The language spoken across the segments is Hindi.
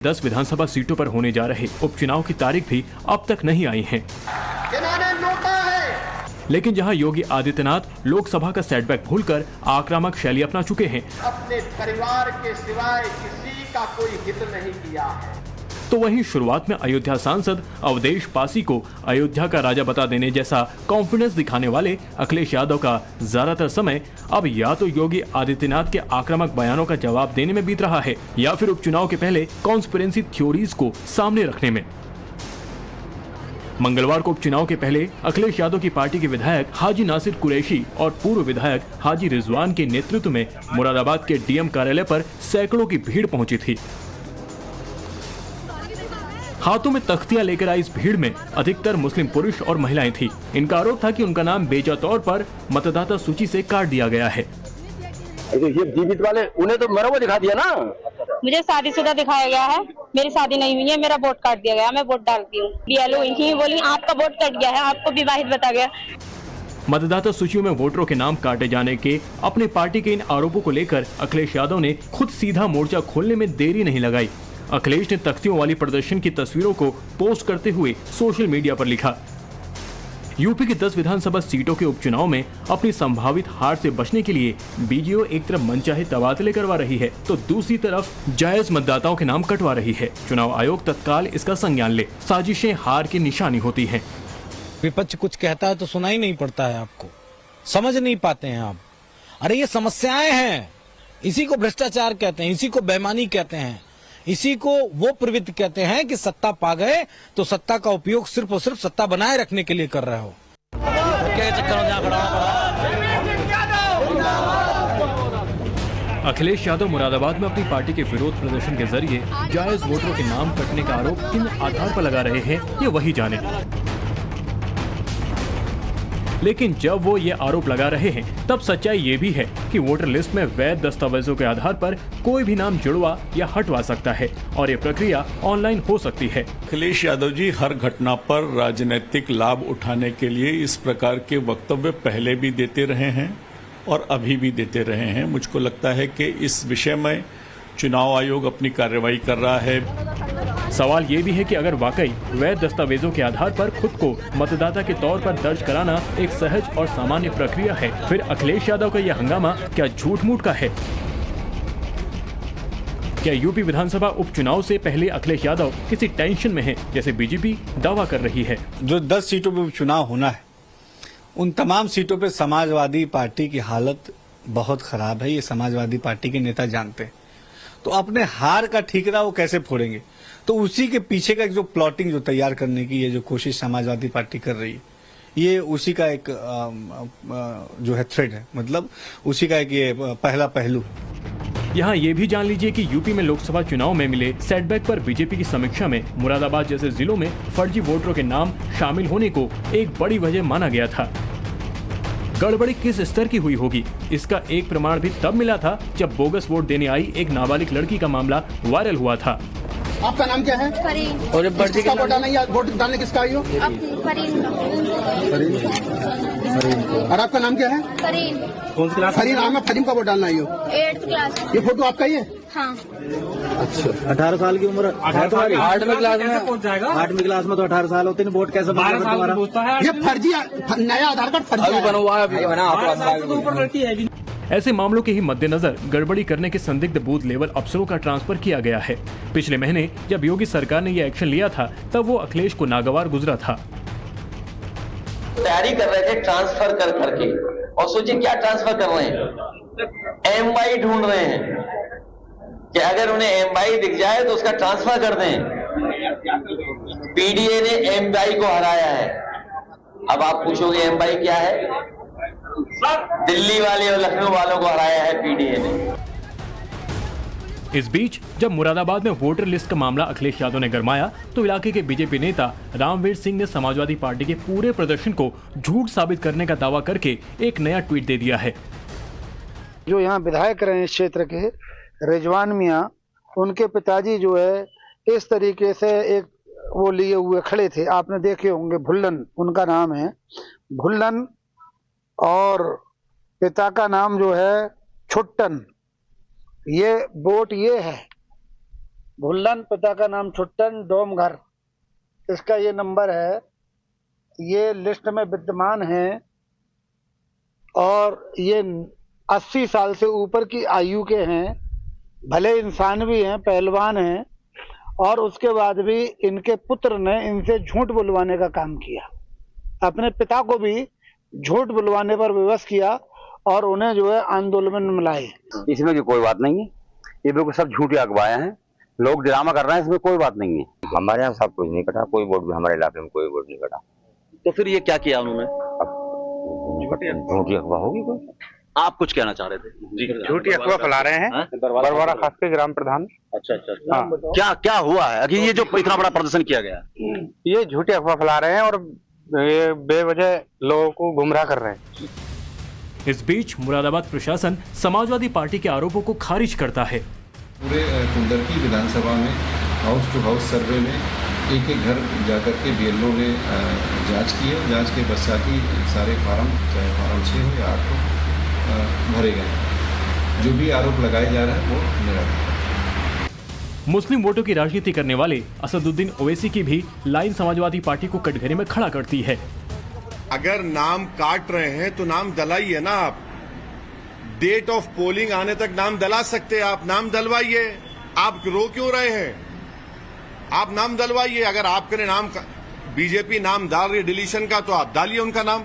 10 विधानसभा सीटों पर होने जा रहे उपचुनाव की तारीख भी अब तक नहीं आई है। लेकिन जहां योगी आदित्यनाथ लोकसभा का सेटबैक भूलकर आक्रामक शैली अपना चुके हैं, अपने परिवार के सिवाय किसी का कोई हित नहीं किया है, तो वहीं शुरुआत में अयोध्या सांसद अवधेश पासी को अयोध्या का राजा बता देने जैसा कॉन्फिडेंस दिखाने वाले अखिलेश यादव का ज्यादातर समय अब या तो योगी आदित्यनाथ के आक्रामक बयानों का जवाब देने में बीत रहा है या फिर उपचुनाव के पहले कॉन्स्पिरेसी थ्योरीज को सामने रखने में। मंगलवार को उपचुनाव के पहले अखिलेश यादव की पार्टी के विधायक हाजी नासिर कुरैशी और पूर्व विधायक हाजी रिजवान के नेतृत्व में मुरादाबाद के डीएम कार्यालय पर सैकड़ों की भीड़ पहुंची थी। हाथों में तख्तियां लेकर आई इस भीड़ में अधिकतर मुस्लिम पुरुष और महिलाएं थी। इनका आरोप था कि उनका नाम बेजा तौर पर मतदाता सूची से काट दिया गया है। ये जीवित वाले उन्हें तो मरा हुआ दिखा दिया ना। मुझे शादीशुदा दिखाया गया है, मेरी शादी नहीं हुई है, मेरा वोट काट दिया गया, मैं वोट डालती हूँ। बीएलओ ही बोली आपका वोट कट गया है, आपको विवाहित बता गया। मतदाता सूचियों में वोटरों के नाम काटे जाने के अपने पार्टी के इन आरोपों को लेकर अखिलेश यादव ने खुद सीधा मोर्चा खोलने में देरी नहीं लगाई। अखिलेश ने तख्तियों वाली प्रदर्शन की तस्वीरों को पोस्ट करते हुए सोशल मीडिया पर लिखा, यूपी की 10 विधानसभा सीटों के उपचुनाव में अपनी संभावित हार से बचने के लिए बीजेपी एक तरफ मनचाहे तबादले करवा रही है तो दूसरी तरफ जायज मतदाताओं के नाम कटवा रही है। चुनाव आयोग तत्काल इसका संज्ञान ले, साजिशें हार की निशानी होती हैं। विपक्ष कुछ कहता है तो सुनाई नहीं पड़ता है, आपको समझ नहीं पाते हैं आप। अरे ये समस्याएं हैं, इसी को भ्रष्टाचार कहते हैं, इसी को बेईमानी कहते हैं, इसी को वो प्रवृत्ति कहते हैं कि सत्ता पा गए तो सत्ता का उपयोग सिर्फ और सिर्फ सत्ता बनाए रखने के लिए कर रहे हो। अखिलेश यादव मुरादाबाद में अपनी पार्टी के विरोध प्रदर्शन के जरिए जायज वोटरों के नाम कटने का आरोप किन आधार पर लगा रहे हैं ये वही जाने। लेकिन जब वो ये आरोप लगा रहे हैं तब सच्चाई ये भी है कि वोटर लिस्ट में वैध दस्तावेजों के आधार पर कोई भी नाम जुड़वा या हटवा सकता है और ये प्रक्रिया ऑनलाइन हो सकती है। अखिलेश यादव जी हर घटना पर राजनीतिक लाभ उठाने के लिए इस प्रकार के वक्तव्य पहले भी देते रहे हैं और अभी भी देते रहे हैं। मुझको लगता है कि इस विषय में चुनाव आयोग अपनी कार्रवाई कर रहा है। सवाल ये भी है कि अगर वाकई वैध दस्तावेजों के आधार पर खुद को मतदाता के तौर पर दर्ज कराना एक सहज और सामान्य प्रक्रिया है, फिर अखिलेश यादव का यह हंगामा क्या झूठ मूठ का है? क्या यूपी विधानसभा उपचुनाव से पहले अखिलेश यादव किसी टेंशन में है जैसे बीजेपी दावा कर रही है? जो 10 सीटों पे उपचुनाव होना है उन तमाम सीटों पे समाजवादी पार्टी की हालत बहुत खराब है। ये समाजवादी पार्टी के नेता जानते हैं, तो अपने हार का ठीकरा वो कैसे फोड़ेंगे? तो उसी के पीछे का एक जो प्लॉटिंग जो तैयार करने की ये जो कोशिश समाजवादी पार्टी कर रही है, ये उसी का एक जो है थ्रेड है, मतलब उसी का एक ये पहला पहलू है। यहाँ ये भी जान लीजिए कि यूपी में लोकसभा चुनाव में मिले सेटबैक पर बीजेपी की समीक्षा में मुरादाबाद जैसे जिलों में फर्जी वोटरों के नाम शामिल होने को एक बड़ी वजह माना गया था। गड़बड़ी किस स्तर की हुई होगी, इसका एक प्रमाण भी तब मिला था जब बोगस वोट देने आई एक नाबालिग लड़की का मामला वायरल हुआ था। आपका नाम क्या है? फरीन। और किसका वोट डालना है? वोट डालने किसका आई हो? फरीन। और आपका नाम क्या है? फरीन। कौन सी क्लास? फरीन। आप फरीन का वोट डालना आई हो? 8th class. ये फोटो आपका ही है? हाँ। अच्छा, 18 साल की उम्र, 8वीं क्लास में पहुंच जाएगा। 8वीं क्लास में तो 18 साल होते हैं, वोट कैसे तुम्हारा? ये फर्जी नया आधार कार्ड फर्जी बना हुआ है। ऐसे मामलों के ही मद्देनजर गड़बड़ी करने के संदिग्ध बूथ लेवल अफसरों का ट्रांसफर किया गया है। पिछले महीने जब योगी सरकार ने यह एक्शन लिया था तब वो अखिलेश को नागवार गुजरा था। तैयारी कर रहे थे ट्रांसफर कर करके, और सोचिए क्या ट्रांसफर कर रहे हैं, एमवाई ढूंढ रहे हैं कि अगर उन्हें एमवाई दिख जाए तो उसका ट्रांसफर कर दें। पीडीए ने एमवाई को हराया है। अब आप पूछोगे एमवाई क्या है? दिल्ली वाले और लखनऊ वालों को हराया है पीडीए ने। इस बीच जब मुरादाबाद में वोटर लिस्ट का मामला अखिलेश यादव ने गरमाया तो इलाके के बीजेपी नेता रामवीर सिंह ने समाजवादी पार्टी के पूरे प्रदर्शन को झूठ साबित करने का दावा करके एक नया ट्वीट दे दिया है। जो यहाँ विधायक रहे इस क्षेत्र के रिजवान मियाँ, उनके पिताजी जो है इस तरीके से एक वो लिए हुए खड़े थे, आपने देखे होंगे, भुल्लन उनका नाम है, भुल्लन, और पिता का नाम जो है छुट्टन। ये वोट ये है भुल्लन, पिता का नाम छुट्टन, डोमघर, इसका ये नंबर है, ये लिस्ट में विद्यमान है और ये 80 साल से ऊपर की आयु के हैं, भले इंसान भी हैं, पहलवान हैं, और उसके बाद भी इनके पुत्र ने इनसे झूठ बुलवाने का काम किया। अपने पिता को भी झूठ बुलवाने पर विवश किया और उन्हें जो है आंदोलन में मिलाए। इसमें की कोई बात नहीं है, ये बिल्कुल सब झूठी अखबारें हैं, लोग ड्रामा कर रहे हैं, इसमें कोई बात नहीं है। हमारे यहाँ सब कुछ नहीं कटा, कोई वोट भी हमारे इलाके में कोई वोट नहीं कटा। तो फिर ये क्या किया उन्होंने? झूठी अफवाह होगी कोई। आप कुछ कहना चाह रहे थे? जी, झूठी अफवाह फैला रहे हैं बरवाड़ा खास के ग्राम प्रधान। अच्छा अच्छा, क्या क्या हुआ है अभी ये जो इतना बड़ा प्रदर्शन किया गया? ये झूठी अफवाह फैला रहे हैं और ये बेवजह लोगों को गुमराह कर रहे हैं। इस बीच मुरादाबाद प्रशासन समाजवादी पार्टी के आरोपों को खारिज करता है। पूरे कुंडलकी विधानसभा में हाउस टू हाउस सर्वे में एक एक घर जाकर के बीएलओ ने जांच की है। जांच के पश्चात ही सारे फार्म, चाहे फार्म 6 हो या 8 हो, भरे गए। जो भी आरोप लगाए जा रहे हैं वो निराधार। मुस्लिम वोटों की राजनीति करने वाले असदुद्दीन ओवैसी की भी लाइन समाजवादी पार्टी को कटघरे में खड़ा करती है। अगर नाम काट रहे हैं तो नाम दलाइए ना। आप डेट ऑफ पोलिंग आने तक नाम दला सकते हैं, आप नाम दलवाइए। आप रो क्यों रहे हैं? आप नाम दलवाइए। अगर आपके नाम का बीजेपी नाम डाल रही है डिलीशन का, तो आप डालिए उनका नाम।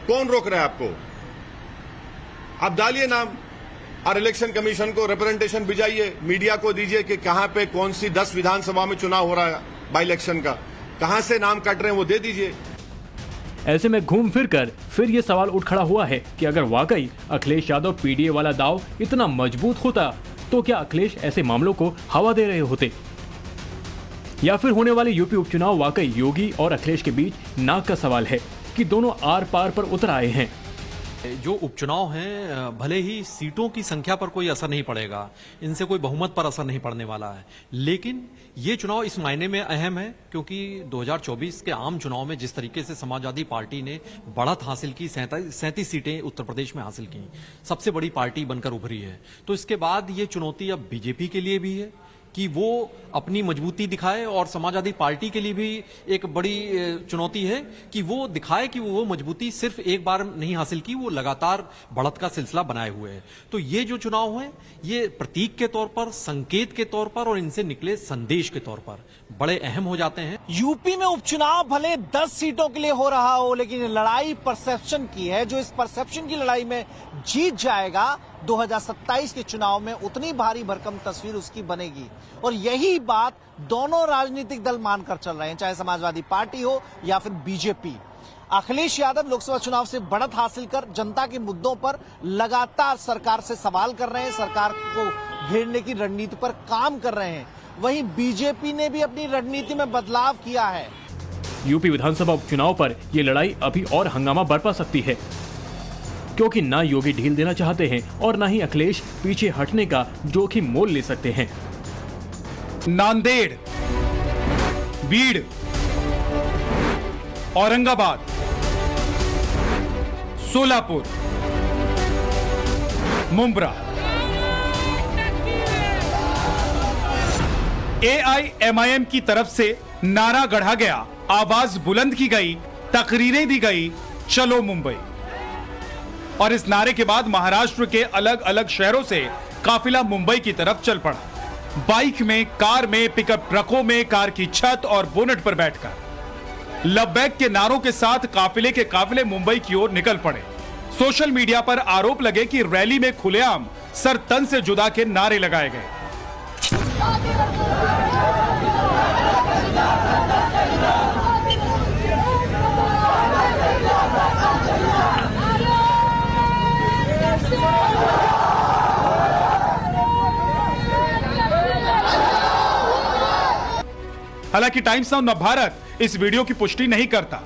कौन रोक रहा है आपको? आप डालिए नाम और इलेक्शन कमीशन को रिप्रेजेंटेशन भिजाइए, मीडिया को दीजिए कि कहां पे कौन सी 10 विधानसभा में चुनाव हो रहा है बाई इलेक्शन का, कहां से नाम कट रहे हैं वो दे दीजिए। ऐसे में घूम फिर कर फिर ये सवाल उठ खड़ा हुआ है कि अगर वाकई अखिलेश यादव पीडीए वाला दाव इतना मजबूत होता तो क्या अखिलेश ऐसे मामलों को हवा दे रहे होते, या फिर होने वाले यूपी उपचुनाव वाकई योगी और अखिलेश के बीच नाक का सवाल है कि दोनों आर पार पर उतर आए हैं। जो उपचुनाव हैं, भले ही सीटों की संख्या पर कोई असर नहीं पड़ेगा, इनसे कोई बहुमत पर असर नहीं पड़ने वाला है, लेकिन ये चुनाव इस मायने में अहम है क्योंकि 2024 के आम चुनाव में जिस तरीके से समाजवादी पार्टी ने बढ़त हासिल की, 37 सीटें उत्तर प्रदेश में हासिल की, सबसे बड़ी पार्टी बनकर उभरी है, तो इसके बाद ये चुनौती अब बीजेपी के लिए भी है कि वो अपनी मजबूती दिखाए और समाजवादी पार्टी के लिए भी एक बड़ी चुनौती है कि वो दिखाए कि वो मजबूती सिर्फ एक बार नहीं हासिल की, वो लगातार बढ़त का सिलसिला बनाए हुए है। तो ये जो चुनाव है ये प्रतीक के तौर पर, संकेत के तौर पर और इनसे निकले संदेश के तौर पर बड़े अहम हो जाते हैं। यूपी में उपचुनाव भले 10 सीटों के लिए हो रहा हो, लेकिन लड़ाई परसेप्शन की है। जो इस परसेप्शन की लड़ाई में जीत जाएगा 2027 के चुनाव में उतनी भारी भरकम तस्वीर उसकी बनेगी, और यही बात दोनों राजनीतिक दल मानकर चल रहे हैं, चाहे समाजवादी पार्टी हो या फिर बीजेपी। अखिलेश यादव लोकसभा चुनाव से बढ़त हासिल कर जनता के मुद्दों पर लगातार सरकार से सवाल कर रहे हैं, सरकार को घेरने की रणनीति पर काम कर रहे हैं। वहीं बीजेपी ने भी अपनी रणनीति में बदलाव किया है। यूपी विधानसभा उपचुनाव पर यह लड़ाई अभी और हंगामा बरपा सकती है, क्योंकि ना योगी ढील देना चाहते हैं और ना ही अखिलेश पीछे हटने का जोखिम मोल ले सकते हैं। नांदेड़, बीड़, औरंगाबाद, सोलापुर, मुंब्रा, AIMIM की तरफ से नारा गढ़ा गया, आवाज बुलंद की गई, तकरीरें दी गई, चलो मुंबई। और इस नारे के बाद महाराष्ट्र के अलग अलग शहरों से काफिला मुंबई की तरफ चल पड़ा। बाइक में, कार में, पिकअप ट्रकों में, कार की छत और बोनट पर बैठकर लब्बैक के नारों के साथ काफिले के काफिले मुंबई की ओर निकल पड़े। सोशल मीडिया पर आरोप लगे कि रैली में खुलेआम सर तन से जुदा के नारे लगाए गए। हालांकि टाइम्स नाउ नवभारत इस वीडियो की पुष्टि नहीं करता,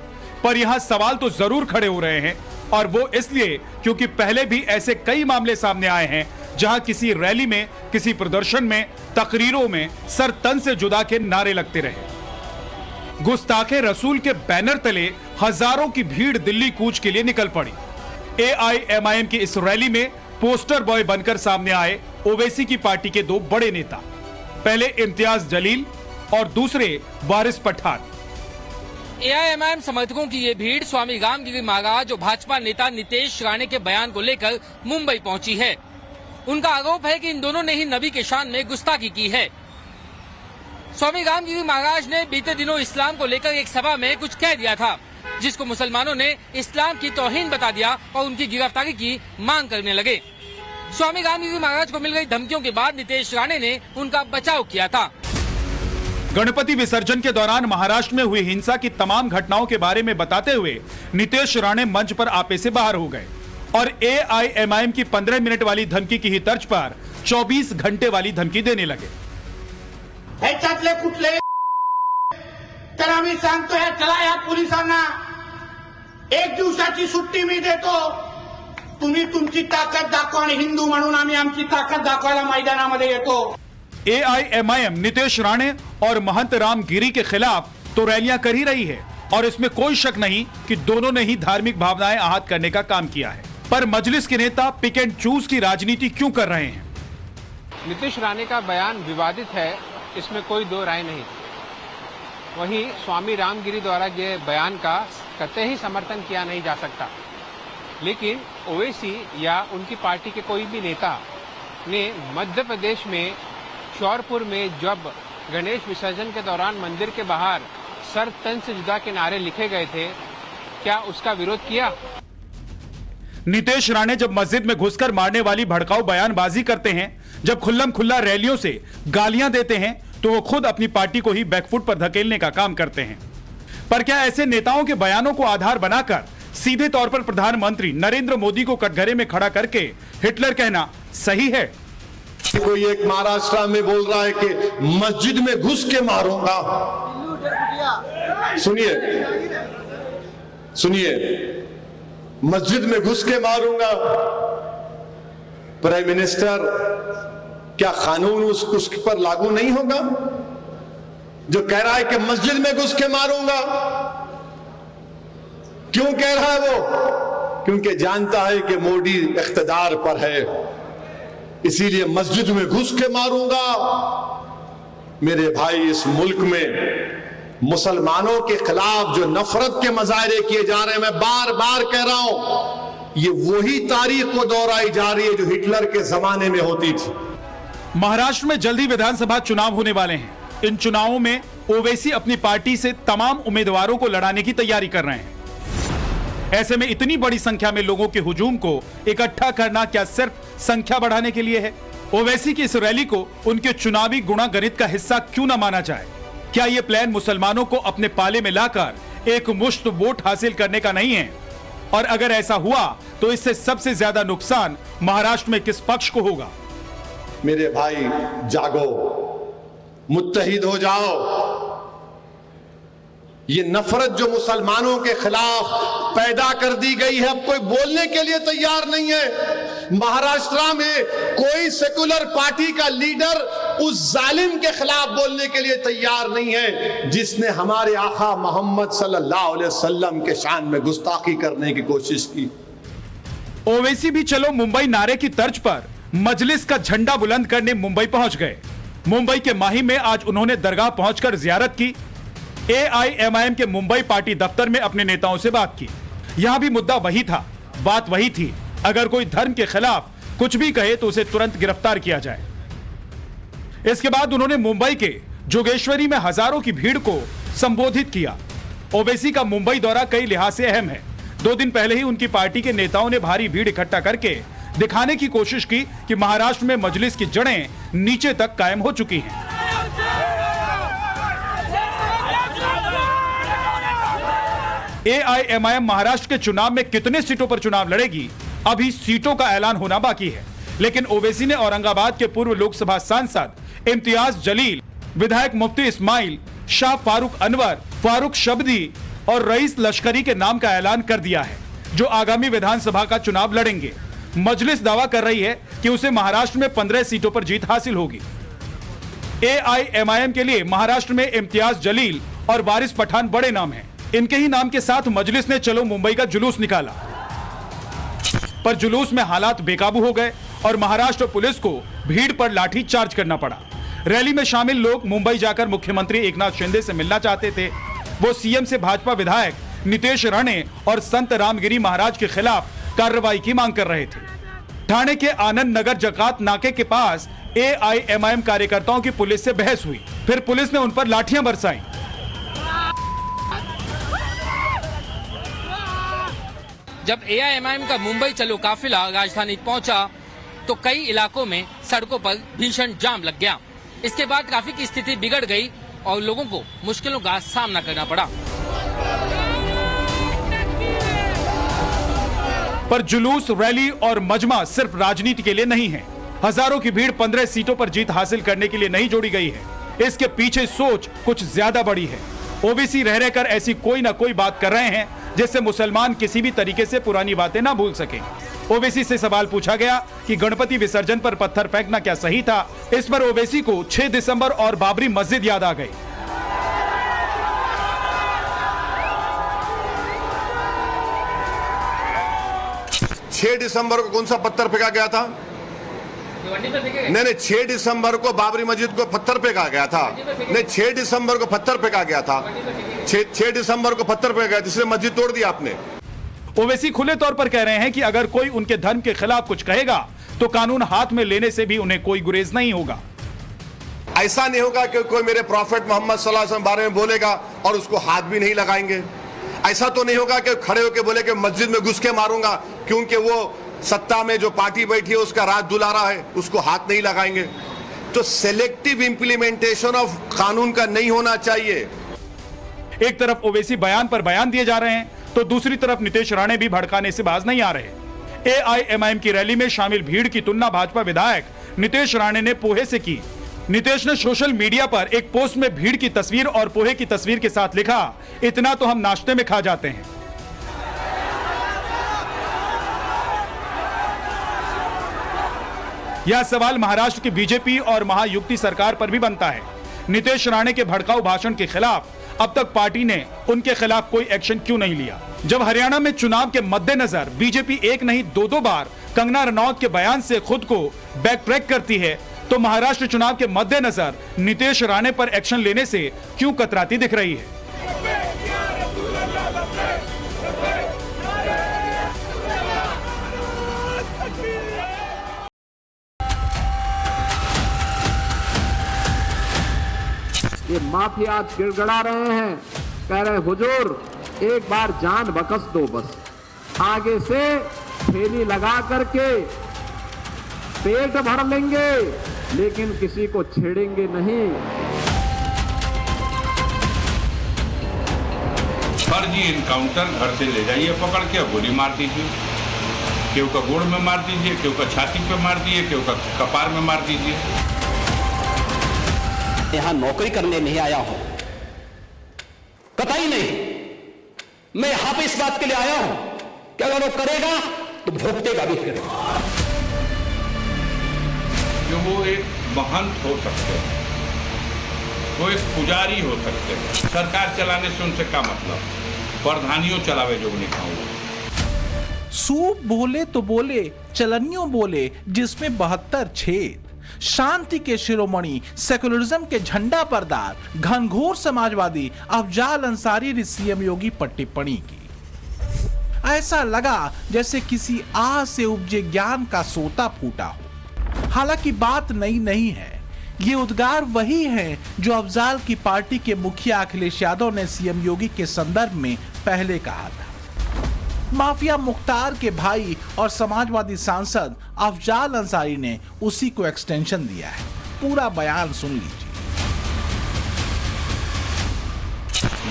पर यहां सवाल तो जरूर खड़े हो रहे हैं, और वो इसलिए क्योंकि पहले भी ऐसे कई मामले सामने आए हैं जहां किसी रैली में, किसी प्रदर्शन में, तकरीरों में सर तन से जुदा के नारे लगते रहे। गुस्ताखे रसूल के बैनर तले हजारों की भीड़ दिल्ली कूच के लिए निकल पड़ी। AIMIM की इस रैली में पोस्टर बॉय बनकर सामने आए ओवैसी की पार्टी के 2 बड़े नेता। पहले इम्तियाज जलील और दूसरे वारिस पठान। एआईएमआईएम समर्थकों की ये भीड़ स्वामी रामगिरी महाराज और भाजपा नेता नितेश राणे के बयान को लेकर मुंबई पहुंची है। उनका आरोप है कि इन दोनों ने ही नबी के शान में गुस्ताखी की है। स्वामी रामगिरी महाराज ने बीते दिनों इस्लाम को लेकर एक सभा में कुछ कह दिया था, जिसको मुसलमानों ने इस्लाम की तौहीन बता दिया और उनकी गिरफ्तारी की मांग करने लगे। स्वामी रामगिरी महाराज को मिल गई धमकियों के बाद नितेश राणे ने उनका बचाव किया था। गणपति विसर्जन के दौरान महाराष्ट्र में हुई हिंसा की तमाम घटनाओं के बारे में बताते हुए नितेश राणे मंच पर आपे से बाहर हो गए और एआईएमआईएम की 15 मिनट वाली धमकी की ही तर्ज पर 24 घंटे वाली धमकी देने लगे। ह्याच्यातले कुठले तर आम्ही सांगतोय, चला या पोलिसांना 1 दिवसाची सुट्टी मी देतो, तुम्ही तुमची ताकद दाखवा आणि हिंदू म्हणून आम्ही आमची ताकद दाखवायला मैदानामध्ये येतो। एआईएमआईएम नितेश राणे और महंत रामगिरी के खिलाफ तो रैलियां कर ही रही है और इसमें कोई शक नहीं कि दोनों ने ही धार्मिक भावनाएं आहत करने का काम किया है। पर मजलिस के नेता पिक एंड चूज की राजनीति क्यों कर रहे हैं? नितेश राणे का बयान विवादित है, इसमें कोई दो राय नहीं। वहीं स्वामी रामगिरी द्वारा ये बयान का कतई ही समर्थन किया नहीं जा सकता, लेकिन ओवैसी या उनकी पार्टी के कोई भी नेता ने मध्य प्रदेश में श्योरपुर में जब गणेश विसर्जन के दौरान मंदिर के बाहर सर तन से जुदा के नारे लिखे गए थे, क्या उसका विरोध किया? नितेश राणे जब मस्जिद में घुसकर मारने वाली भड़काऊ बयानबाजी करते हैं, जब खुल्लम खुल्ला रैलियों से गालियां देते हैं, तो वो खुद अपनी पार्टी को ही बैकफुट पर धकेलने का काम करते हैं। पर क्या ऐसे नेताओं के बयानों को आधार बनाकर सीधे तौर पर प्रधानमंत्री नरेंद्र मोदी को कटघरे में खड़ा करके हिटलर कहना सही है? कोई एक महाराष्ट्र में बोल रहा है कि मस्जिद में घुस के मारूंगा। सुनिए सुनिए, मस्जिद में घुस के मारूंगा। प्राइम मिनिस्टर, क्या कानून उस पर लागू नहीं होगा जो कह रहा है कि मस्जिद में घुस के मारूंगा? क्यों कह रहा है वो? क्योंकि जानता है कि मोदी इख्तिदार पर है, इसीलिए मस्जिद में घुस के मारूंगा। मेरे भाई, इस मुल्क में मुसलमानों के खिलाफ जो नफरत के मुजाहरे किए जा रहे हैं, मैं बार बार कह रहा हूं, ये वही तारीख को दोहराई जा रही है जो हिटलर के जमाने में होती थी। महाराष्ट्र में जल्दी विधानसभा चुनाव होने वाले हैं। इन चुनावों में ओवैसी अपनी पार्टी से तमाम उम्मीदवारों को लड़ाने की तैयारी कर रहे हैं। ऐसे में इतनी बड़ी संख्या में लोगों के हुजूम को इकट्ठा करना क्या सिर्फ संख्या बढ़ाने के लिए है? ओवैसी की इस रैली को उनके चुनावी गुणागणित का हिस्सा क्यों न माना जाए? क्या यह प्लान मुसलमानों को अपने पाले में लाकर एक मुश्त वोट हासिल करने का नहीं है? और अगर ऐसा हुआ तो इससे सबसे ज्यादा नुकसान महाराष्ट्र में किस पक्ष को होगा? मेरे भाई, जागो, मुत्तहिद हो जाओ। ये नफरत जो मुसलमानों के खिलाफ पैदा कर दी गई है, अब कोई बोलने के लिए तैयार नहीं है। महाराष्ट्र में कोई सेकुलर पार्टी का लीडर उस जालिम के खिलाफ बोलने के लिए तैयार नहीं है जिसने हमारे आका मोहम्मद सल्लल्लाहु अलैहि वसल्लम के शान में गुस्ताखी करने की कोशिश की। ओवैसी भी चलो मुंबई नारे की तर्ज पर मजलिस का झंडा बुलंद करने मुंबई पहुंच गए। मुंबई के माही में आज उन्होंने दरगाह पहुंचकर जियारत की। एआईएमआईएम के मुंबई पार्टी दफ्तर में अपने नेताओं से बात की। यहां भी मुद्दा वही था, बात वही थी, अगर कोई धर्म के खिलाफ कुछ भी कहे तो उसे तुरंत गिरफ्तार किया जाए। इसके बाद उन्होंने मुंबई के जोगेश्वरी में हजारों की भीड़ को संबोधित किया। ओवैसी का मुंबई दौरा कई लिहाज से अहम है। 2 दिन पहले ही उनकी पार्टी के नेताओं ने भारी भीड़ इकट्ठा करके दिखाने की कोशिश की कि महाराष्ट्र में मजलिस की जड़ें नीचे तक कायम हो चुकी हैं। एआईएमआईएम महाराष्ट्र के चुनाव में कितने सीटों पर चुनाव लड़ेगी, अभी सीटों का ऐलान होना बाकी है। लेकिन ओवैसी ने औरंगाबाद के पूर्व लोकसभा सांसद इम्तियाज जलील, विधायक मुफ्ती इस्माइल, शाह फारूक अनवर, फारूक शब्दी और रईस लश्करी के नाम का ऐलान कर दिया है, जो आगामी विधानसभा का चुनाव लड़ेंगे। मजलिस दावा कर रही है कि उसे महाराष्ट्र में 15 सीटों पर जीत हासिल होगी। एआईएमआईएम के लिए महाराष्ट्र में इम्तियाज जलील और वारिस पठान बड़े नाम हैं। इनके ही नाम के साथ मजलिस ने चलो मुंबई का जुलूस निकाला, पर जुलूस में हालात बेकाबू हो गए और महाराष्ट्र पुलिस को भीड़ पर लाठी चार्ज करना पड़ा। रैली में शामिल लोग मुंबई जाकर मुख्यमंत्री एकनाथ शिंदे से मिलना चाहते थे। वो सीएम से भाजपा विधायक नितेश राणे और संत रामगिरी महाराज के खिलाफ कार्रवाई की मांग कर रहे थे। ठाणे के आनंद नगर जकात नाके के पास AIMIM कार्यकर्ताओं की पुलिस से बहस हुई, फिर पुलिस ने उन पर लाठियां बरसाई। जब AIMIM का मुंबई चलो काफिला राजधानी पहुंचा तो कई इलाकों में सड़कों पर भीषण जाम लग गया। इसके बाद ट्रैफिक की स्थिति बिगड़ गई और लोगों को मुश्किलों का सामना करना पड़ा। पर जुलूस, रैली और मजमा सिर्फ राजनीति के लिए नहीं है। हजारों की भीड़ 15 सीटों पर जीत हासिल करने के लिए नहीं जोड़ी गई है। इसके पीछे सोच कुछ ज्यादा बड़ी है। ओबीसी रह रहकर ऐसी कोई ना कोई बात कर रहे हैं जिससे मुसलमान किसी भी तरीके से पुरानी बातें ना भूल सके। ओबीसी से सवाल पूछा गया कि गणपति विसर्जन पर पत्थर फेंकना क्या सही था। इस पर ओबीसी को 6 दिसंबर और बाबरी मस्जिद याद आ गई। 6 दिसंबर को कौन सा पत्थर फेंका गया था? नहीं, 6 दिसंबर को बाबरी मस्जिद को पत्थर फेंका गया था। नहीं, 6 दिसंबर को पत्थर फेंका गया था। 6 दिसंबर को पत्थर फेंका गया, जिससे मस्जिद तोड़ दी आपने। ओवैसी खुले तौर पर कह रहे हैं कि अगर कोई उनके धर्म के खिलाफ कुछ कहेगा तो कानून हाथ में लेने से भी उन्हें कोई गुरेज नहीं होगा। ऐसा नहीं होगा कि कोई मेरे प्रॉफेट मोहम्मद सल्लल्लाहु अलैहि वसल्लम बारे में बोलेगा और उसको हाथ भी नहीं लगाएंगे। ऐसा तो नहीं होगा कि खड़े होकर बोले कि मस्जिद में घुस के मारूंगा क्योंकि वो सत्ता में जो पार्टी बैठी है उसका राज दुलारा है, उसको हाथ नहीं लगाएंगे। तो सेलेक्टिव इंप्लीमेंटेशन ऑफ कानून का नहीं होना चाहिए। एक तरफ ओवैसी बयान पर बयान दिए जा रहे हैं तो दूसरी तरफ नितेश राणे भी भड़काने से बाज नहीं आ रहे। AIMIM की रैली में शामिल भीड़ की तुलना भाजपा विधायक नितेश राणे ने पोहे से की। नितेश ने सोशल मीडिया पर एक पोस्ट में भीड़ की तस्वीर और पोहे की तस्वीर के साथ लिखा, इतना तो हम नाश्ते में खा जाते हैं। यह सवाल महाराष्ट्र की बीजेपी और महायुति सरकार पर भी बनता है। नितेश राणे के भड़काऊ भाषण के खिलाफ अब तक पार्टी ने उनके खिलाफ कोई एक्शन क्यों नहीं लिया? जब हरियाणा में चुनाव के मद्देनजर बीजेपी एक नहीं दो बार कंगना रनौत के बयान से खुद को बैक ट्रैक करती है, तो महाराष्ट्र चुनाव के मद्देनजर नितेश राणे पर एक्शन लेने से क्यों कतराती दिख रही है? ये माफिया गिड़गड़ा रहे हैं, कह रहे हुजूर एक बार जान बकस दो, बस आगे से थैली लगा करके पेट भर लेंगे लेकिन किसी को छेड़ेंगे नहीं। फर्जी इनकाउंटर घर से ले जाइए पकड़ के, गोली मार दीजिए, केहू का गोड़ में मार दीजिए, केहू का छाती पे मार दीजिए, केहू का कपार में मार दीजिए। यहां नौकरी करने नहीं आया हूं, कतई नहीं। मैं यहां पे इस बात के लिए आया हूं कि अगर वो करेगा तो भुगतेगा भी करेगा। कि वो एक महंत हो सकते हैं, वो एक पुजारी हो सकते हैं। सरकार चलाने से उनसे क्या मतलब? प्रधानियों चलावे जो नहीं खाऊंगा। सूप बोले तो बोले, चलनियों बोले जिसमें 72 छेद। शांति के शिरोमणि, सेकुलरिज्म के झंडा परदार, घनघोर समाजवादी अफजाल अंसारी ने सीएम योगी पर टिप्पणी की। ऐसा लगा जैसे किसी आह से उपजे ज्ञान का सोता फूटा हो। हालांकि बात नई नहीं है, ये उद्गार वही है जो अफजाल की पार्टी के मुखिया अखिलेश यादव ने सीएम योगी के संदर्भ में पहले कहा था। माफिया मुख्तार के भाई और समाजवादी सांसद अफजाल अंसारी ने उसी को एक्सटेंशन दिया है। पूरा बयान सुन लीजिए।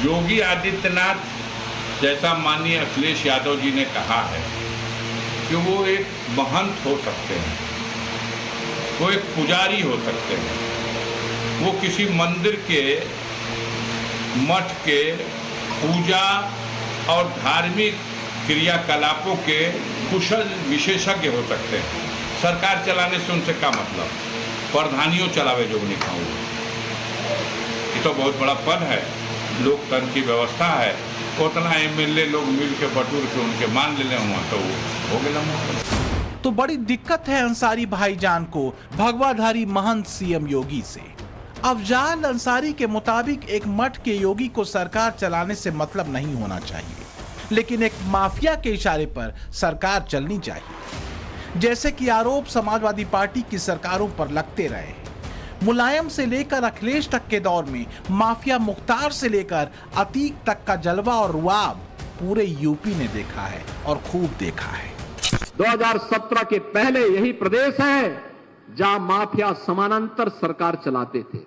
योगी आदित्यनाथ जैसा माननीय अखिलेश यादव जी ने कहा है कि वो एक महंत हो सकते हैं, वो एक पुजारी हो सकते हैं, वो किसी मंदिर के, मठ के पूजा और धार्मिक क्रियाकलापों के कुशल विशेषज्ञ हो सकते हैं। सरकार चलाने से उनसे क्या मतलब? प्रधानियों चलावे जो नहीं खाऊंगा। ये तो बहुत बड़ा पद है, लोकतंत्र की व्यवस्था है। उतना MLA लोग मिल के बटूर के उनके मान लेने हुआ तो हो गया। तो बड़ी दिक्कत है अंसारी भाईजान को भगवाधारी महंत सीएम योगी से। अफजाल अंसारी के मुताबिक एक मठ के योगी को सरकार चलाने से मतलब नहीं होना चाहिए, लेकिन एक माफिया के इशारे पर सरकार चलनी चाहिए। जैसे कि आरोप समाजवादी पार्टी की सरकारों पर लगते रहे। मुलायम से लेकर अखिलेश तक के दौर में माफिया मुख्तार से लेकर अतीक तक का जलवा और रुआब पूरे यूपी ने देखा है और खूब देखा है। 2017 के पहले यही प्रदेश है जहां माफिया समानांतर सरकार चलाते थे।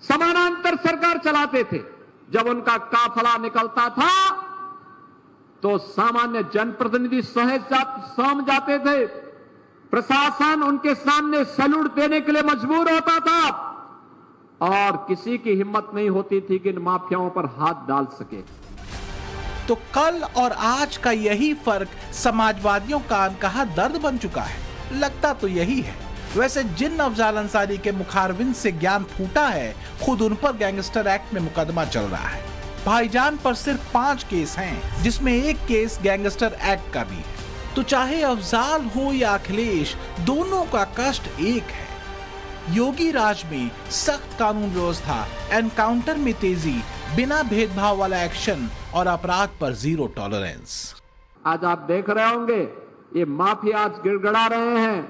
समानांतर सरकार चलाते थे। जब उनका काफला निकलता था तो सामान्य जनप्रतिनिधि सहम जाते थे। प्रशासन उनके सामने सैल्यूट देने के लिए मजबूर होता था और किसी की हिम्मत नहीं होती थी कि इन माफियाओं पर हाथ डाल सके। तो कल और आज का यही फर्क समाजवादियों का अनकहा दर्द बन चुका है। लगता तो यही है। वैसे जिन अफजाल अंसारी के मुखारबिंद से ज्ञान फूटा है, खुद उन पर गैंगस्टर एक्ट में मुकदमा चल रहा है। भाईजान पर सिर्फ 5 केस हैं, जिसमें एक केस गैंगस्टर एक्ट का भी है। तो चाहे अफजाल हो या अखिलेश, दोनों का कष्ट एक है। योगी राज में सख्त कानून व्यवस्था, एनकाउंटर में तेजी, बिना भेदभाव वाला एक्शन और अपराध पर जीरो टॉलरेंस। आज आप देख रहे होंगे ये माफिया आज गिड़गड़ा रहे हैं,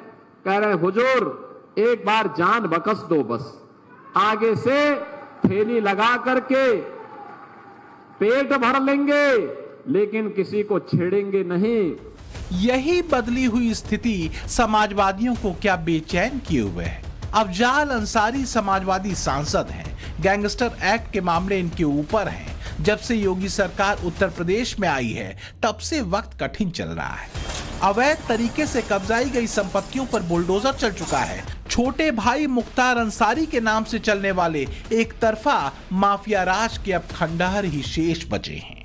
कह रहे हुजूर एक बार जान बकस दो बस। आगे से थैली लगा करके पेट भर लेंगे लेकिन किसी को छेड़ेंगे नहीं। यही बदली हुई स्थिति समाजवादियों को क्या बेचैन किए हुए है। अफजाल अंसारी समाजवादी सांसद हैं, गैंगस्टर एक्ट के मामले इनके ऊपर हैं। जब से योगी सरकार उत्तर प्रदेश में आई है तब से वक्त कठिन चल रहा है। अवैध तरीके से कब्जाई गई संपत्तियों पर बुलडोजर चल चुका है। छोटे भाई मुख्तार अंसारी के नाम से चलने वाले एक तरफा माफिया राज के अब खंडहर ही शेष बचे हैं।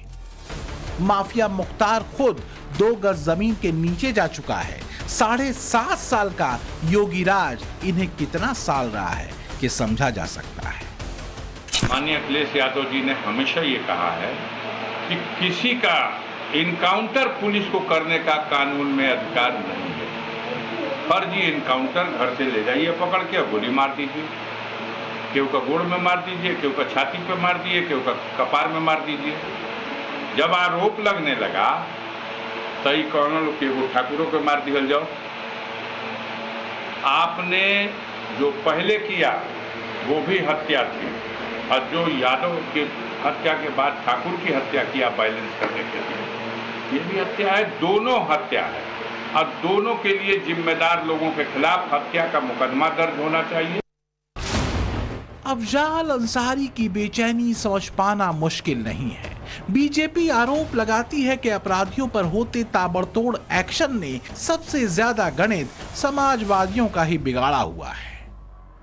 माफिया मुख्तार खुद 2 गज जमीन के नीचे जा चुका है। 7.5 साल का योगी राज इन्हें कितना साल रहा है कि समझा जा सकता है। माननीय अखिलेश यादव जी ने हमेशा ये कहा है कि किसी का इनकाउंटर पुलिस को करने का कानून में अधिकार नहीं है। फर्जी इनकाउंटर घर से ले जाइए पकड़ के, गोली मार दीजिए, केहू का गोड़ में मार दीजिए, केहू का छाती पे मार दीजिए, केहू का कपार में मार दीजिए। जब आरोप लगने लगा तई कौन केहू ठाकुरों को मार दिया जाओ। आपने जो पहले किया वो भी हत्या थी, और जो यादव की हत्या के बाद ठाकुर की हत्या किया बैलेंस करने के लिए, ये भी हत्या है। दोनों हत्या है और दोनों के लिए जिम्मेदार लोगों के खिलाफ हत्या का मुकदमा दर्ज होना चाहिए। अफजाल अंसारी की बेचैनी समझ पाना मुश्किल नहीं है। बीजेपी आरोप लगाती है कि अपराधियों पर होते ताबड़तोड़ एक्शन ने सबसे ज्यादा गणित समाजवादियों का ही बिगाड़ा हुआ है।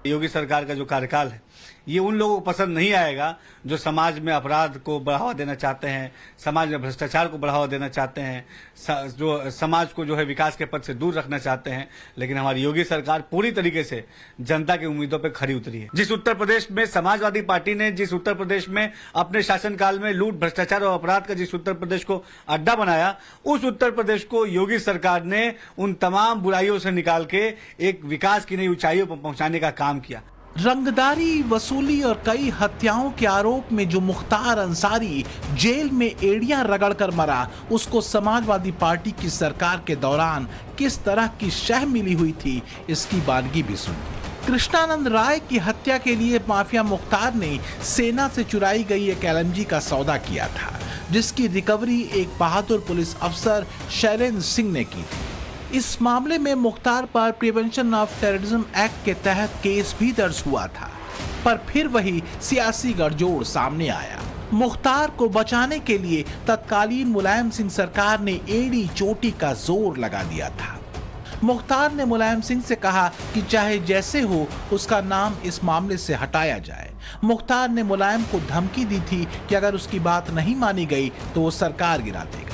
योगी सरकार का जो कार्यकाल है ये उन लोगों को पसंद नहीं आएगा जो समाज में अपराध को बढ़ावा देना चाहते हैं, समाज में भ्रष्टाचार को बढ़ावा देना चाहते हैं, जो समाज को जो है विकास के पथ से दूर रखना चाहते हैं। लेकिन हमारी योगी सरकार पूरी तरीके से जनता की उम्मीदों पर खरी उतरी है। जिस उत्तर प्रदेश में समाजवादी पार्टी ने, जिस उत्तर प्रदेश में अपने शासनकाल में लूट, भ्रष्टाचार और अपराध का जिस उत्तर प्रदेश को अड्डा बनाया, उस उत्तर प्रदेश को योगी सरकार ने उन तमाम बुराइयों से निकाल के एक विकास की नई ऊंचाइयों पर पहुंचाने का काम किया। रंगदारी, वसूली और कई हत्याओं के आरोप में जो मुख्तार अंसारी जेल में एड़ियां रगड़कर मरा, उसको समाजवादी पार्टी की सरकार के दौरान किस तरह की शह मिली हुई थी, इसकी बानगी भी सुनिए। कृष्णानंद राय की हत्या के लिए माफिया मुख्तार ने सेना से चुराई गई एक LMG का सौदा किया था, जिसकी रिकवरी एक बहादुर पुलिस अफसर शैलेंद्र सिंह ने की थी। इस मामले में मुख्तार पर प्रिवेंशन ऑफ टेररिज्म एक्ट के तहत केस भी दर्ज हुआ था, पर फिर वही सियासी गठजोड़ सामने आया। मुख्तार को बचाने के लिए तत्कालीन मुलायम सिंह सरकार ने एड़ी चोटी का जोर लगा दिया था। मुख्तार ने मुलायम सिंह से कहा कि चाहे जैसे हो उसका नाम इस मामले से हटाया जाए। मुख्तार ने मुलायम को धमकी दी थी कि अगर उसकी बात नहीं मानी गई तो वो सरकार गिरा देगा।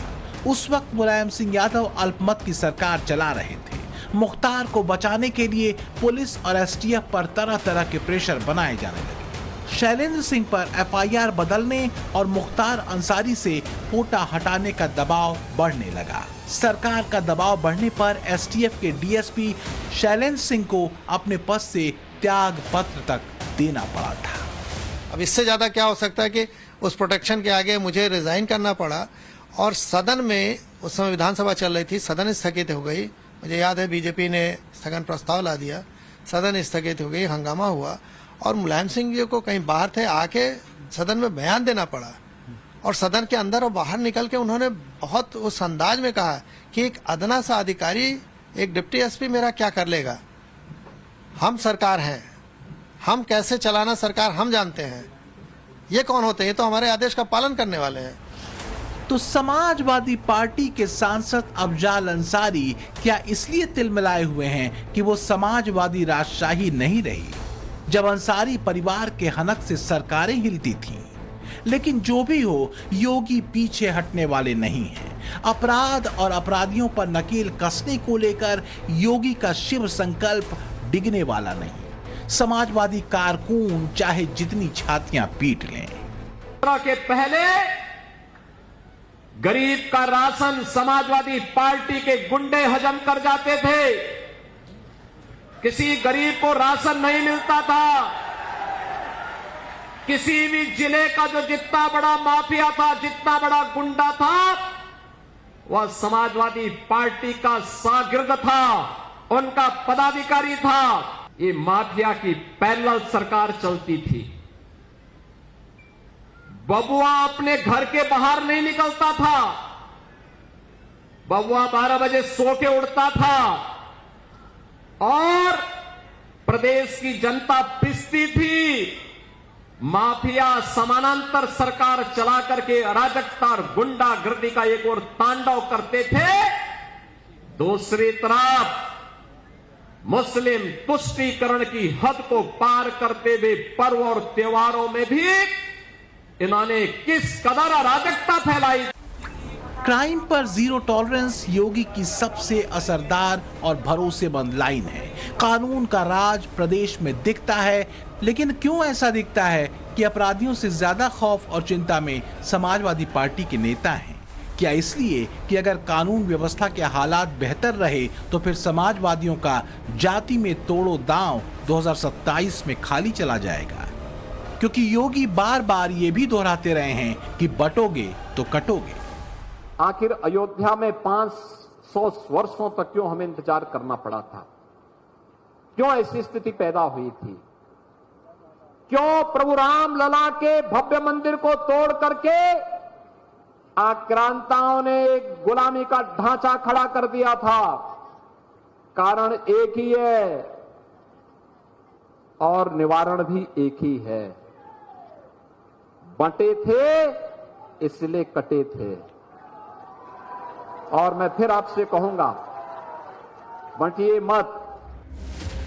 उस वक्त मुलायम सिंह यादव अल्पमत की सरकार चला रहे थे। मुख्तार को बचाने के लिए पुलिस और STF पर तरह तरह के प्रेशर बनाए जाने लगे। शैलेंद्र सिंह पर FIR बदलने और मुख्तार अंसारी से पोटा हटाने का दबाव बढ़ने लगा। सरकार का दबाव बढ़ने पर STF के DSP शैलेंद्र सिंह को अपने पद से त्याग पत्र तक देना पड़ा था। अब इससे ज्यादा क्या हो सकता है कि उस प्रोटेक्शन के आगे मुझे रिजाइन करना पड़ा और सदन में उस समय विधानसभा चल रही थी, सदन स्थगित हो गई। मुझे याद है बीजेपी ने स्थगन प्रस्ताव ला दिया, सदन स्थगित हो गई, हंगामा हुआ और मुलायम सिंह जी को कहीं बाहर थे, आके सदन में बयान देना पड़ा और सदन के अंदर और बाहर निकल के उन्होंने बहुत उस अंदाज में कहा कि एक अदना सा अधिकारी, एक डिप्टी एसपी मेरा क्या कर लेगा, हम सरकार हैं, हम कैसे चलाना सरकार हम जानते हैं, ये कौन होते हैं, ये तो हमारे आदेश का पालन करने वाले हैं। तो समाजवादी पार्टी के सांसद अफजाल अंसारी क्या इसलिए तिलमिलाए हुए हैं कि वो समाजवादी राजशाही नहीं रही जब अंसारी परिवार के हनक से सरकारें हिलती थीं? लेकिन जो भी हो, योगी पीछे हटने वाले नहीं हैं। अपराध और अपराधियों पर नकेल कसने को लेकर योगी का शिव संकल्प डिगने वाला नहीं। समाजवादी कारकुन चाहे जितनी छातियां पीट लें। के पहले गरीब का राशन समाजवादी पार्टी के गुंडे हजम कर जाते थे। किसी गरीब को राशन नहीं मिलता था। किसी भी जिले का जो जितना बड़ा माफिया था, जितना बड़ा गुंडा था, वह समाजवादी पार्टी का शागिर्द था, उनका पदाधिकारी था। ये माफिया की पैरेलल सरकार चलती थी। बबुआ अपने घर के बाहर नहीं निकलता था। बबुआ 12 बजे सो के उठता था और प्रदेश की जनता पिसती थी। माफिया समानांतर सरकार चला करके अराजकता और गुंडागर्दी का एक और तांडव करते थे। दूसरी तरफ मुस्लिम तुष्टीकरण की हद को पार करते हुए पर्व और त्योहारों में भी इन्होंने किस कदर अराजकता फैलाई। क्राइम पर जीरो टॉलरेंस योगी की सबसे असरदार और भरोसेमंद लाइन है। कानून का राज प्रदेश में दिखता है, लेकिन क्यों ऐसा दिखता है कि अपराधियों से ज्यादा खौफ और चिंता में समाजवादी पार्टी के नेता हैं? क्या इसलिए कि अगर कानून व्यवस्था के हालात बेहतर रहे तो फिर समाजवादियों का जाति में तोड़ो दांव 2027 में खाली चला जाएगा? क्योंकि योगी बार बार ये भी दोहराते रहे हैं कि बटोगे तो कटोगे। आखिर अयोध्या में 500 वर्षों तक क्यों हमें इंतजार करना पड़ा था? क्यों ऐसी स्थिति पैदा हुई थी? क्यों प्रभु राम लला के भव्य मंदिर को तोड़ करके आक्रांताओं ने एक गुलामी का ढांचा खड़ा कर दिया था? कारण एक ही है और निवारण भी एक ही है। बंटे थे इसलिए कटे थे। और मैं फिर आपसे कहूंगा, बंटिए मत।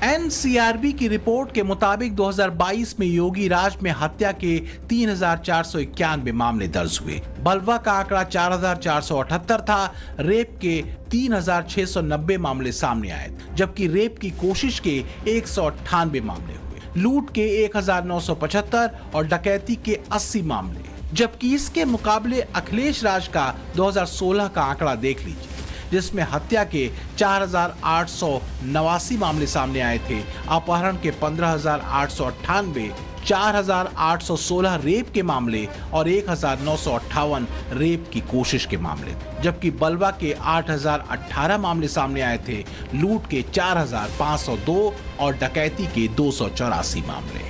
एनसीआरबी की रिपोर्ट के मुताबिक 2022 में योगी राज में हत्या के 3,491 मामले दर्ज हुए। बलवा का आंकड़ा 4,478 था। रेप के 3,690 मामले सामने आए, जबकि रेप की कोशिश के 198 मामले हुए। लूट के 1,975 और डकैती के 80 मामले, जबकि इसके मुकाबले अखिलेश राज का 2016 का आंकड़ा देख लीजिए, जिसमें हत्या के 4,889 मामले सामने आए थे, अपहरण के 15,898, 4,816 रेप के मामले और 1,958 रेप की कोशिश के मामले, जबकि बलवा के 8,018 मामले सामने आए थे, लूट के 4,502 और डकैती के 284 मामले।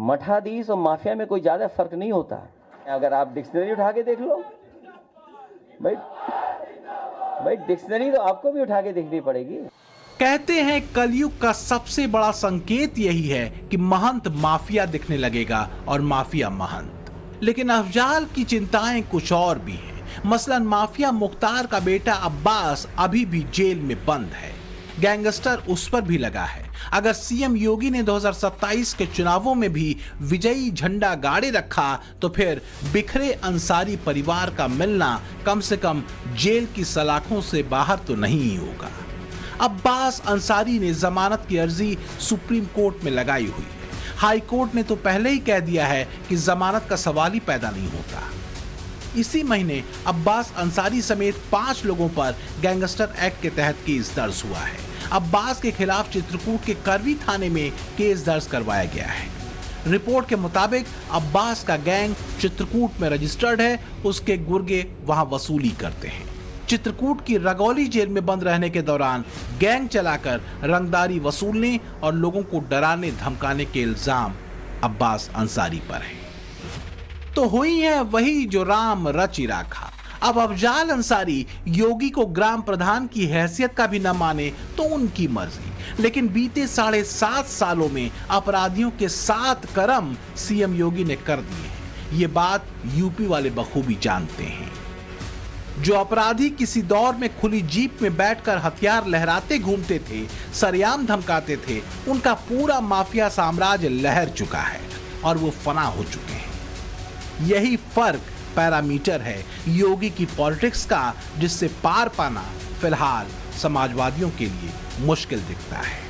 मठाधीश और माफिया में कोई ज्यादा फर्क नहीं होता है। अगर आप डिक्शनरी उठा के देख लो, भाई डिक्शनरी तो आपको भी उठा के देखनी पड़ेगी। कहते हैं कलयुग का सबसे बड़ा संकेत यही है कि महंत माफिया दिखने लगेगा और माफिया महंत। लेकिन अफजाल की चिंताएं कुछ और भी हैं। मसलन माफिया मुख्तार का बेटा अब्बास अभी भी जेल में बंद है। गैंगस्टर उस पर भी लगा है। अगर सीएम योगी ने 2027 के चुनावों में भी विजयी झंडा गाड़े रखा तो फिर बिखरे अंसारी परिवार का मिलना कम से कम जेल की सलाखों से बाहर तो नहीं ही होगा। अब्बास अंसारी ने जमानत की अर्जी सुप्रीम कोर्ट में लगाई हुई है। हाई कोर्ट ने तो पहले ही कह दिया है कि जमानत का सवाल ही पैदा नहीं होता। इसी महीने अब्बास अंसारी समेत 5 लोगों पर गैंगस्टर एक्ट के तहत केस दर्ज हुआ है। अब्बास के खिलाफ चित्रकूट के करवी थाने में केस दर्ज करवाया गया है। रिपोर्ट के मुताबिक अब्बास का गैंग चित्रकूट में रजिस्टर्ड है, उसके गुर्गे वहां वसूली करते हैं। चित्रकूट की रगौली जेल में बंद रहने के दौरान गैंग चलाकर रंगदारी वसूलने और लोगों को डराने धमकाने के इल्जाम अब्बास अंसारी पर है। तो हुई है वही जो राम रचि राखा। अब अफजाल अंसारी योगी को ग्राम प्रधान की हैसियत का भी न माने तो उनकी मर्जी, लेकिन बीते 7.5 सालों में अपराधियों के 7 कर्म सीएम योगी ने कर दिए। ये बात यूपी वाले बखूबी जानते हैं। जो अपराधी किसी दौर में खुली जीप में बैठकर हथियार लहराते घूमते थे, सरेआम धमकाते थे, उनका पूरा माफिया साम्राज्य लहर चुका है और वो फना हो चुके हैं। यही फर्क पैरामीटर है योगी की पॉलिटिक्स का, जिससे पार पाना फिलहाल समाजवादियों के लिए मुश्किल दिखता है।